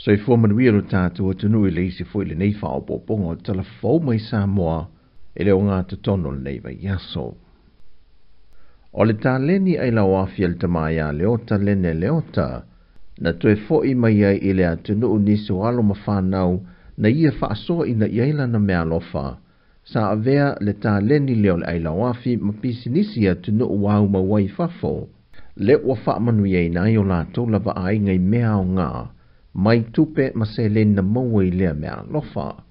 So I whamanui ro tātou atunu I leisi fo I le nei wha o poponga o tala fau mai Sāmoa e leo ngā tutono le nei vai yaso. O le tā leni ai lau awhia le tamaya leota lene leota, na toe fo'i mai ai I le atunu niso alo ma whanau na ia whaasoa ina iaila na mea lofa, sa avea le tā leni leo le ai lau awhi ma pisinisi atunu wau ma wai fafo, le ua whaamanu iei nai o lātou lava ai ngai mea o ngā, mai tupe ma se le na maua I lea mea lofa.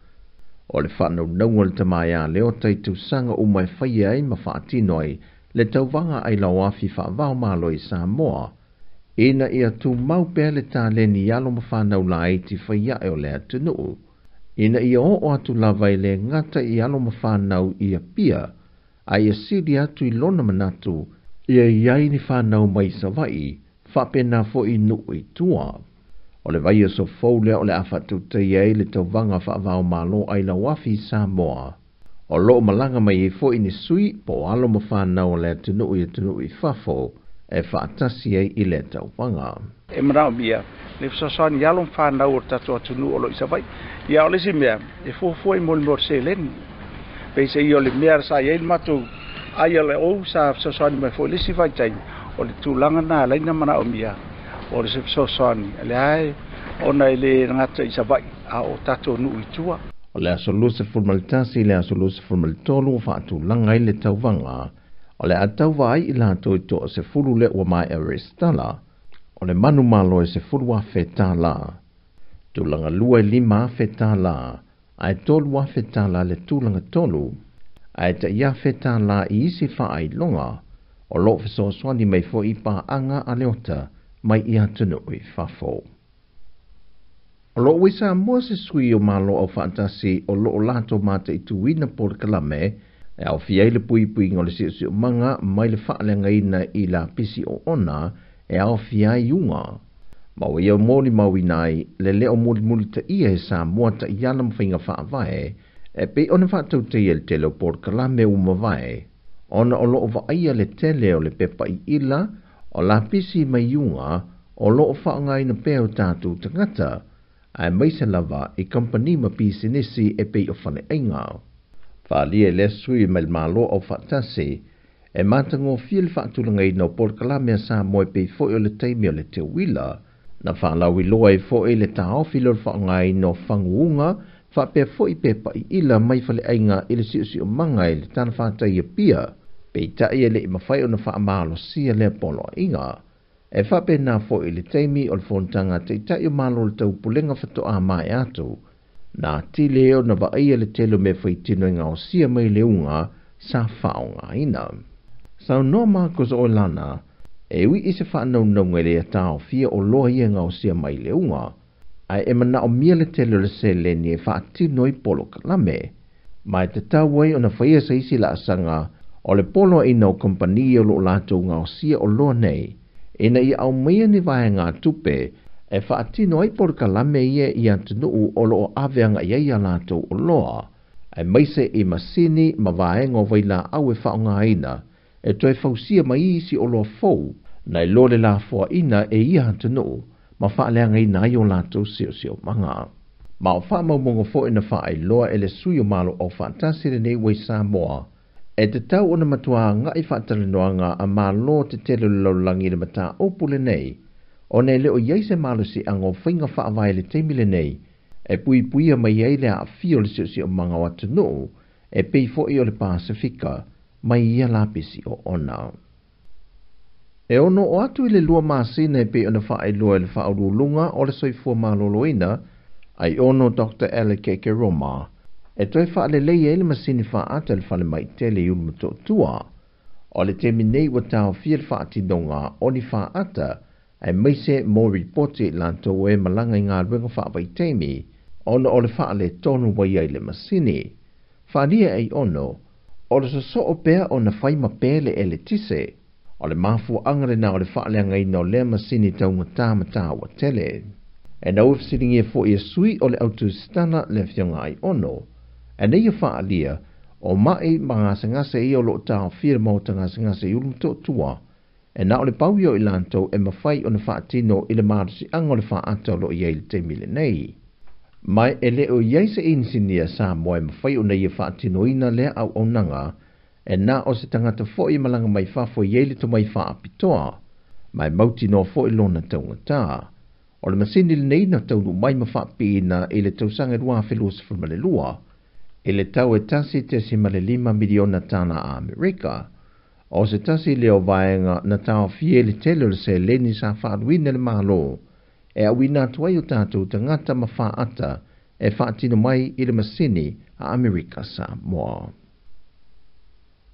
O le whanau naunga le tamaya leota I tūsanga o mai whai ai ma whaatino ai, le tauwanga ai lau awhi whaavau malo I Sāmoa. Ina ia tu mau pēr le tā leni yalo ma whanau la ai ti whaia e o le atunu. Ina ia o atu lava I le ngata I yalo ma whanau ia pia, a ia siri atu I lona manatu, ia iai ni whanau mai savai, whapena fo I nuu I tua. O le vai so fau lea o le awhatu te iei le tauwanga whaavau malo ai lau awhi Sāmoa. O loo malanga mai e fo ini sui, po alo ma whanau le atunu I whafo, e whaatasi ei I le tauwanga. E marau bia, le whasasani yalom whanau o tatu atunu o lo isawai. Ia o le si mea, e fo I mol mor se len. Pese I o le mea sa iei matu, ai o le ou sa whasasani mai fo lisi vai tai, o le tūlanga na leina marau bia, o le se whasasani, le ai, o nei le ngata isawai, a o tatu nu I tua. O le asoluse formalitasi, le asoluse formalitolu, whaatu langa I le tauwanga, o le atau vai I lato I toa se furu le ua mai Tala, o le manu malo e se furu a Tala. Tūlanga lua I 5 a Tala, ai tolu a Tala le tūlanga tolu, ai ta ia Tala I isi wha ai longa, o lo fiso swani mai fo I pa anga a leota, mai I atunu I whafo. O lo wisa mua se sui o malo au whaatasi o lo o lato mata I tuwina por kalame, e au fiai le pui ngole si o manga mai le whaalenga ina I la pisi o ona e au fiai unga. Mau ia moli maui nai le leo muli ta ia e Sāmoa ta iana mwhainga whaavae e pe ona whaatau te ia le tele o por kalame umavae. Ona o loo vaia le tele o le pepa I ila o la pisi mai unga o loo whaanga ina peo tātou tangata ai mai se lava I company ma pisinisi e pe o whane ainga. Whaalia le sui mai malo au whaatasi, e mātango fia le whaatulanga I no por kalame a Sāmoa pe fo o le teimi o le te wila, na whaalawi loa e fo le taofi lo whaangai no whanguunga, whapea fo I pepa I ila mai whale ainga I le si o manga I le tana whaatai a pia, pe tai le I mawhai o na whaamalo sia le polo inga. E whape nā fo I le teimi o le whontanga te tai o malo le tau pulenga whato a mai atu, nā tile o na vaia le telo me whaitino I ngā o sia mai leunga sa whaonga ina. Sau no Marcos o lana, e ui I se whanau nonga le atao fia o loa ia ngā o sia mai leunga, ai e mana o mia le telo le se leni e whaatino I polo kalame, mai te tauai o na whaia sa isi la asanga o le polo ina o kompani o lo lato ngā o sia o loa nei, ina I au mea ni vai ngā tupe, e whaatino ai por kalame ia I atunu o lo aveanga ia lato o loa, ai maise I masini ma vaenga o waila au e whaonga ina, e toi fausia mai isi o loa fau, nai lole la fua ina e ia atunu, ma whaaleanga ina ai o lato sio manga. Ma o wha maumongo fo ina wha ai loa e le sui o malo o whaatasi nei wei Sāmoa, e te tau o na matua ngai whaatalinoanga a malo te tele laulangi le mata opule nei, o ne leo iaise malo si ango whainga whaavai le teimile nei, e puia mai ei le a fio le sio manga o atunu, e pei fo I o le Pasifika, mai ia lapisi o ona. E ono o atu I le lua masina e pei ona wha ai lua le whaurulunga o le soifua maloloina, ai ono Dr. Alekeke Roma, e toi wha le lei e le masini wha ata le whale mai tele I ulmato tua, o le temi nei wa tau fia le wha atinonga o ni wha ata, ai meise mo reporti lanto e malanga I ngā ruenga wha vai temi, ono o le wha le tonu wai ai le masini. Wha lia ei ono, o le so o pēr o na whaima pēle e le tise, o le mafu angare na o le wha lea ngai no le masini taunga tāmata wa tele. E na uwhasiringi e fo I sui o le autustana le whionga ai ono, e nei a wha lia, o mai ma ngase ngase I o lo tau whira mautanga ngase I ulum tua, e na o le pauio i lantou e mawhai o na whaatino i le marasi anga o le whaatau lo i le te mile nei. Mai e leo iei se insinia Sāmoa e mawhai o nei e whaatino ina lea au onanga e na o se tangata fo i malanga mai whafo iei le to mai whaapitoa, mai mauti no fo i lona taungata. O le masini le nei na taunu mai mawhaapi i le tausanga rua whelus whamale lua, i le tau e tasi te simale 5 miliona tana a Amerika, o se tasi leo vaenga na tau fie le tele le se leni sa whaaruine le malo, e a wina tuai o tātou tangata ma whaata e whaatino mai i le masini a Amerika Sāmoa.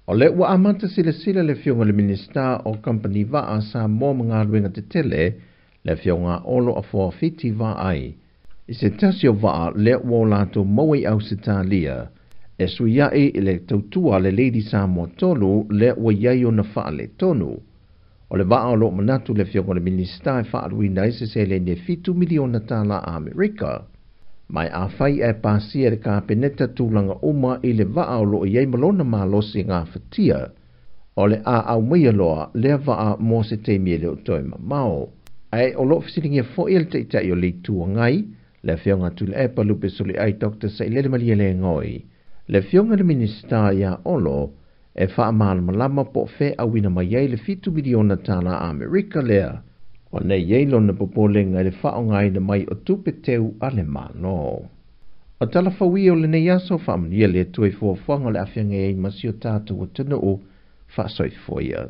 O le ua amata sila le fionga le minista o company vaa Sāmoa mga ruenga te tele, le fionga olo a fiti va ai. I se tasi o vaa le ua o lato maui au se tālia, e suiai i le tautua le Lady Sāmoa tolu le ua iai o na wha le tonu. O le vaa o lo manatu le fionga le minista e wha aruina i se le ne 2 miliona tala a Amerika. Mai a whai e pāsia le kāpeneta tūlanga uma i le vaa o lo iai malona malosi ngā whatia. O le a au mea loa le vaa mō se te mie le o toi mamao. Ai o lo fisiringia fo i le te itai o li tua ngai, le fionga tu le e palupe soli ai Dr. Sailele Maria le ngoi. Le fionga le minista ia olo e wha malama po fe a wina mai ei le 2 miliona tala Amerika lea. O nei yeilo na popolenga le wha o ngai na mai o tupe teu ale malo. O tala whawi o le nei aso wha amnia le tue fuafanga le awhianga e masio tātou o tana o wha soi foia.